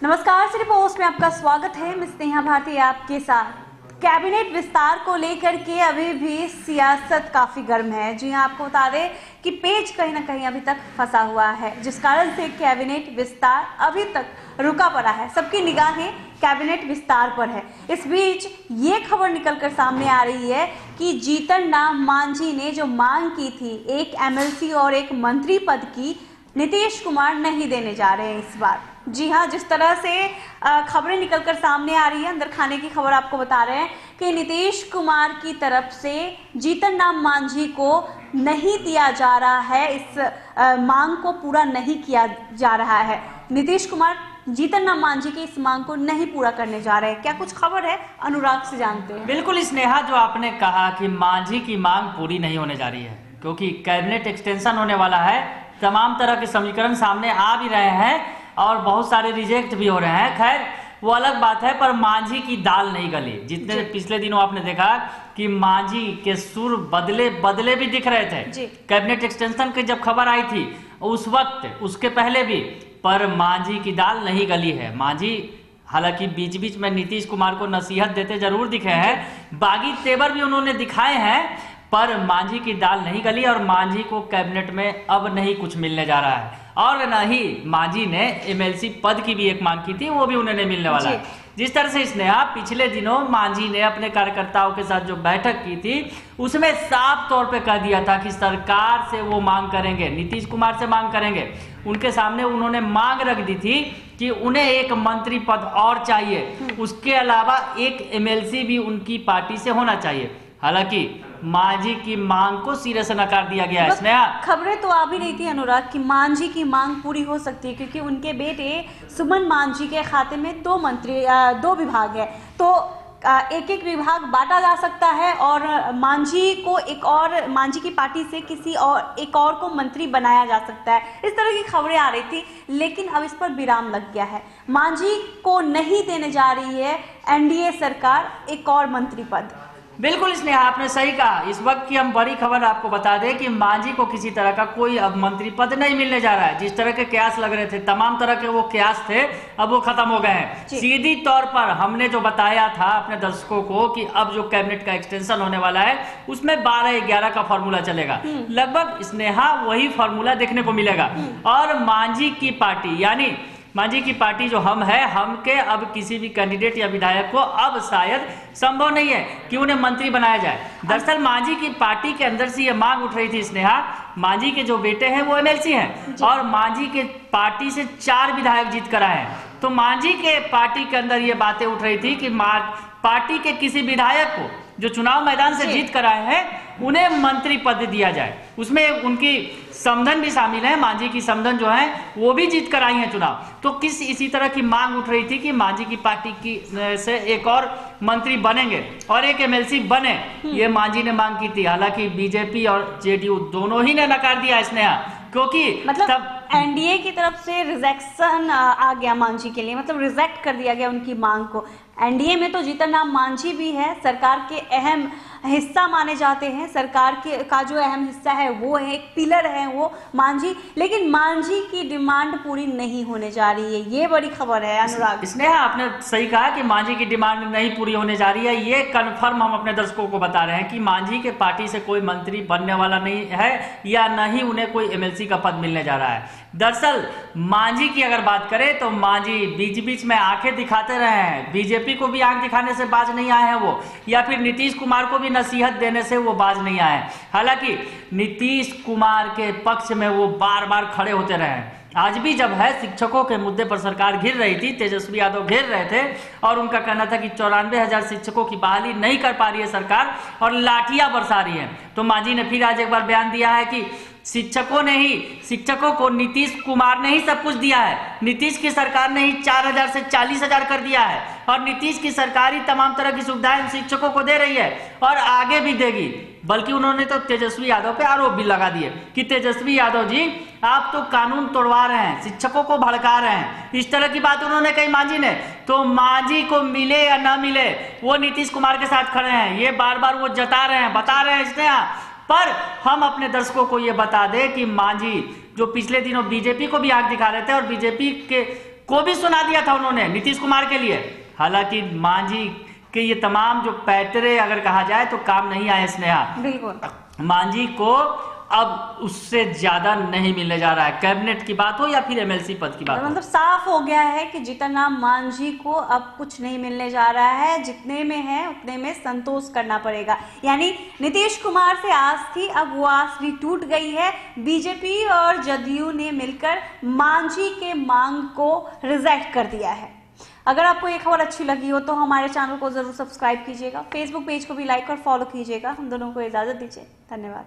नमस्कार, city post में आपका स्वागत है। मैं स्नेहा भारती आपके साथ। कैबिनेट विस्तार को लेकर के अभी भी सियासत काफी गर्म है। जी हाँ, आपको बता दें कि पेच कहीं ना कहीं अभी तक फंसा हुआ है, जिस कारण से कैबिनेट विस्तार अभी तक रुका पड़ा है। सबकी निगाहें कैबिनेट विस्तार पर है। इस बीच ये खबर निकलकर सामने आ रही है कि जीतन राम मांझी ने जो मांग की थी, एक एमएलसी और एक मंत्री पद की, नीतीश कुमार नहीं देने जा रहे हैं इस बार। जी हाँ, जिस तरह से खबरें निकलकर सामने आ रही है, अंदर खाने की खबर आपको बता रहे हैं कि नीतीश कुमार की तरफ से जीतन राम मांझी को नहीं दिया जा रहा है, इस मांग को पूरा नहीं किया जा रहा है। नीतीश कुमार जीतन राम मांझी की इस मांग को नहीं पूरा करने जा रहे हैं। क्या कुछ खबर है, अनुराग से जानते हैं। बिल्कुल स्नेहा, जो आपने कहा कि मांझी की मांग पूरी नहीं होने जा रही है, क्योंकि कैबिनेट एक्सटेंशन होने वाला है। तमाम तरह के समीकरण सामने आ भी रहे हैं और बहुत सारे रिजेक्ट भी हो रहे हैं। खैर, वो अलग बात है, पर मांझी की दाल नहीं गली। जितने पिछले दिनों आपने देखा कि मांझी के सुर बदले बदले भी दिख रहे थे। कैबिनेट एक्सटेंशन की जब खबर आई थी उस वक्त, उसके पहले भी, पर मांझी की दाल नहीं गली है। मांझी हालांकि बीच बीच में नीतीश कुमार को नसीहत देते जरूर दिखे हैं, बागी तेवर भी उन्होंने दिखाए हैं, पर मांझी की दाल नहीं गली और मांझी को कैबिनेट में अब नहीं कुछ मिलने जा रहा है। और न ही मांझी ने एमएलसी पद की भी एक मांग की थी, वो भी उन्हें नहीं मिलने वाला है। जिस तरह से स्नेहा पिछले दिनों मांझी ने अपने कार्यकर्ताओं के साथ जो बैठक की थी, उसमें साफ तौर पे कह दिया था कि सरकार से वो मांग करेंगे, नीतीश कुमार से मांग करेंगे। उनके सामने उन्होंने मांग रख दी थी कि उन्हें एक मंत्री पद और चाहिए, उसके अलावा एक एमएलसी भी उनकी पार्टी से होना चाहिए। हालांकि मांझी की मांग को सिरे से नकार दिया गया है। स्नेहा, खबरें तो आ भी रही थी अनुराग कि मांझी की मांग पूरी हो सकती है, क्योंकि उनके बेटे सुमन मांझी के खाते में दो विभाग है, तो एक एक विभाग बांटा जा सकता है और मांझी को मांझी की पार्टी से एक और को मंत्री बनाया जा सकता है। इस तरह की खबरें आ रही थी, लेकिन अब इस पर विराम लग गया है। मांझी को नहीं देने जा रही है एनडीए सरकार एक और मंत्री पद। बिल्कुल स्नेहा, आपने सही कहा। इस वक्त की हम बड़ी खबर आपको बता दें कि मांझी को किसी तरह का कोई अब मंत्री पद नहीं मिलने जा रहा है। जिस तरह के कयास लग रहे थे, तमाम तरह के वो कयास थे, अब वो खत्म हो गए हैं। सीधी तौर पर हमने जो बताया था अपने दर्शकों को कि अब जो कैबिनेट का एक्सटेंशन होने वाला है, उसमें 12-11 का फॉर्मूला चलेगा। लगभग स्नेहा वही फॉर्मूला देखने को मिलेगा। और मांझी की पार्टी, यानी मांझी की पार्टी जो हम के अब किसी भी कैंडिडेट या विधायक को अब शायद संभव नहीं है कि उन्हें मंत्री बनाया जाए। दरअसल मांझी की पार्टी के अंदर से ये मांग उठ रही थी स्नेहा, मांझी के जो बेटे हैं वो एमएलसी हैं और मांझी के पार्टी से 4 विधायक जीत कर आए हैं। तो मांझी के पार्टी के अंदर ये बातें उठ रही थी कि पार्टी के किसी विधायक को जो चुनाव मैदान से जीत कर आए हैं, उन्हें मंत्री पद दिया जाए। उसमें उनकी समधन भी शामिल है। मांझी की समधन जो है वो भी जीत कर आई है चुनाव। तो इसी तरह की मांग उठ रही थी कि मांझी की पार्टी की से एक और मंत्री बनेंगे और एक एमएलसी बने, ये मांझी ने मांग की थी। हालांकि बीजेपी और जेडीयू दोनों ही ने नकार दिया स्नेहा, क्योंकि मतलब एनडीए की तरफ से रिजेक्शन आ गया मांझी के लिए, मतलब रिजेक्ट कर दिया गया उनकी मांग को। एनडीए में तो जीतन राम मांझी भी है, सरकार के अहम हिस्सा माने जाते हैं, सरकार का जो अहम हिस्सा है वो है, एक पिलर है वो मांझी, लेकिन मांझी की डिमांड पूरी नहीं होने जा रही है। ये बड़ी खबर है अनुराग। स्नेहा, आपने सही कहा कि मांझी की डिमांड नहीं पूरी होने जा रही है। ये कन्फर्म हम अपने दर्शकों को बता रहे हैं कि मांझी के पार्टी से कोई मंत्री बनने वाला नहीं है या नहीं उन्हें कोई एमएलसी का पद मिलने जा रहा है। दरअसल मांझी की अगर बात करें तो मांझी बीच बीच में आंखें दिखाते रहे हैं, बीजेपी को भी आंख दिखाने से बाज नहीं आए हैं वो, या फिर नीतीश कुमार को भी नसीहत देने से वो बाज नहीं आए। हालांकि नीतीश कुमार के पक्ष में वो बार बार खड़े होते रहे हैं। आज भी जब है शिक्षकों के मुद्दे पर सरकार घिर रही थी, तेजस्वी यादव घेर रहे थे और उनका कहना था कि 94,000 शिक्षकों की बहाली नहीं कर पा रही है सरकार और लाठियां बरसा रही है। तो मांझी ने फिर आज एक बार बयान दिया है कि शिक्षकों को नीतीश कुमार ने ही सब कुछ दिया है। नीतीश की सरकार ने ही 4,000 से 40,000 कर दिया है और नीतीश की सरकार ही तमाम तरह की सुविधाएं शिक्षकों को दे रही है और आगे भी देगी। बल्कि उन्होंने तो तेजस्वी यादव पे आरोप भी लगा दिए कि तेजस्वी यादव जी, आप तो कानून तोड़वा रहे हैं, शिक्षकों को भड़का रहे हैं। इस तरह की बात उन्होंने कही मांझी ने। तो मांझी को मिले या ना मिले, वो नीतीश कुमार के साथ खड़े हैं, ये बार बार वो जता रहे हैं, बता रहे हैं इसने। पर हम अपने दर्शकों को ये बता दें कि मांझी जो पिछले दिनों बीजेपी को भी आंख दिखा रहे थे और बीजेपी के को भी सुना दिया था उन्होंने नीतीश कुमार के लिए। हालांकि मांझी के ये तमाम जो पैतरे अगर कहा जाए तो काम नहीं आए स्नेहा। बिल्कुल, मांझी को अब उससे ज्यादा नहीं मिलने जा रहा है, कैबिनेट की बात हो या फिर एमएलसी पद की बात हो। मतलब साफ हो गया है कि जीतन राम मांझी को अब कुछ नहीं मिलने जा रहा है, जितने में है उतने में संतोष करना पड़ेगा। यानी नीतीश कुमार से आस थी, अब वो आस भी टूट गई है। बीजेपी और जदयू ने मिलकर मांझी के मांग को रिजेक्ट कर दिया है। अगर आपको ये खबर अच्छी लगी हो तो हमारे चैनल को जरूर सब्सक्राइब कीजिएगा, फेसबुक पेज को भी लाइक और फॉलो कीजिएगा। हम दोनों को इजाजत दीजिए, धन्यवाद।